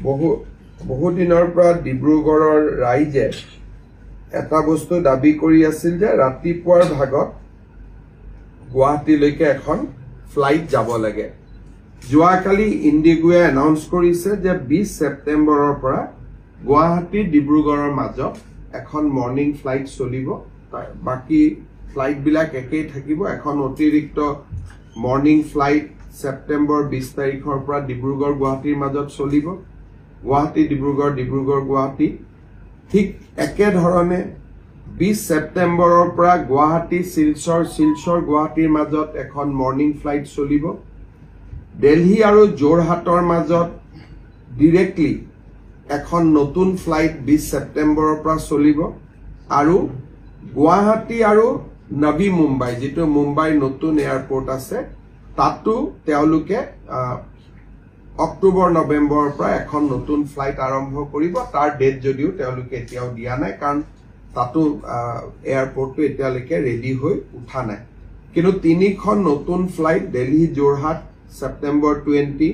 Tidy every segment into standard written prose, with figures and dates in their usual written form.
বহু দিনৰ পৰা ডিব্ৰুগড়ৰ ৰাইজে এটা বস্তু দাবী কৰি আছিল যে ৰাতিপুৱাৰ ভাগত গুৱাহাটীলৈকে এখন ফ্লাইট যাব লাগে। যোৱাকালি ইণ্ডিগোৱে এনাউন্স কৰিছে যে 20 ছেপ্টেম্বৰৰ পৰা গুৱাহাটী ডিব্ৰুগড়ৰ মাজত এখন মৰ্নিং ফ্লাইট চলিব। বাকি ফ্লাইট বিলাক একেই থাকিব। এখন অতিৰিক্ত মৰ্নিং ফ্লাইট ছেপ্টেম্বৰ 20 তাৰিখৰ পৰা ডিব্ৰুগড় গুৱাহাটীৰ মাজত চলিব। গুৱাহাটী ডিব্ৰুগড়, ডিব্ৰুগড় গুৱাহাটী। ঠিক একেধৰণে 20 ছেপ্টেম্বৰৰ পৰা গুৱাহাটী শিলচৰ, শিলচৰ গুৱাহাটীৰ মাজত এখন মৰ্নিং ফ্লাইট চলিব। দিল্লী আৰু যোৰহাটৰ মাজত ডিৰেক্টলি এখন নতুন ফ্লাইট 20 ছেপ্টেম্বৰৰ পৰা চলিব। আৰু গুৱাহাটী আৰু নবী মুম্বাই, যেটো মুম্বাইৰ নতুন এয়াৰপোৰ্ট আছে, তাতো তেওঁলোকে অক্টোবৰ নৱেম্বৰৰ পৰা এখন নতুন ফ্লাইট আৰম্ভ কৰিব। তাৰ ডেট যদিও তেওঁলোকে এতিয়াও দিয়া নাই, কাৰণ তাতো এয়াৰপোৰ্টটো এতিয়ালৈকে ৰেডি হৈ উঠা নাই। কিন্তু 3খন নতুন flight Delhi Jorhat September 20,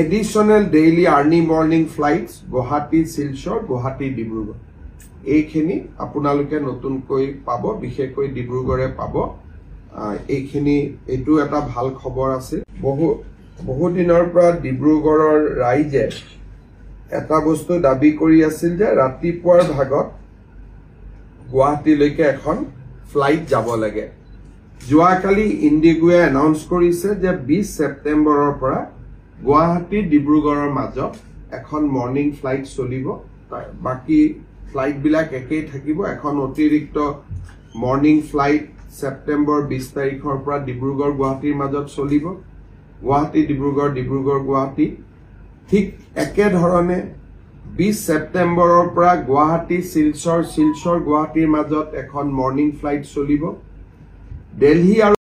additional daily early morning flights Guwahati Silchar, Guwahati Dibrugarh. এইখিনি আপোনালোকে নতুনকৈ পাব, বিশেষকৈ ডিব্ৰুগড়ে পাব। এইটো এটা ভাল খবৰ আছিল। বহু দিনৰ পৰা ডিব্ৰুগড়ৰ ৰাইজে এটা বস্তু দাবী কৰি আছিল যে ৰাতিপুৱাৰ ভাগত গুৱাহাটীলৈকে এখন ফ্লাইট যাব লাগে। যোৱাকালি ইণ্ডিগোৱে এনাউন্স কৰিছে যে 20 ছেপ্টেম্বৰৰ পৰা গুৱাহাটী ডিব্ৰুগড়ৰ মাজত এখন মৰ্নিং ফ্লাইট চলিব। বাকি ফ্লাইট বিলাক একেই থাকিব। এখন অতিৰিক্ত মৰ্নিং ফ্লাইট ছেপ্টেম্বৰ 20 তাৰিখৰ পৰা ডিব্ৰুগড় গুৱাহাটীৰ মাজত চলিব। গুৱাহাটী ডিব্ৰুগড়, ডিব্ৰুগড় গুৱাহাটী। ঠিক একেধৰণে 20 ছেপ্টেম্বৰৰ পৰা গুৱাহাটী শিলচৰ, শিলচৰ গুৱাহাটীৰ মাজত এখন মৰ্নিং ফ্লাইট চলিব। দিল্লী আৰু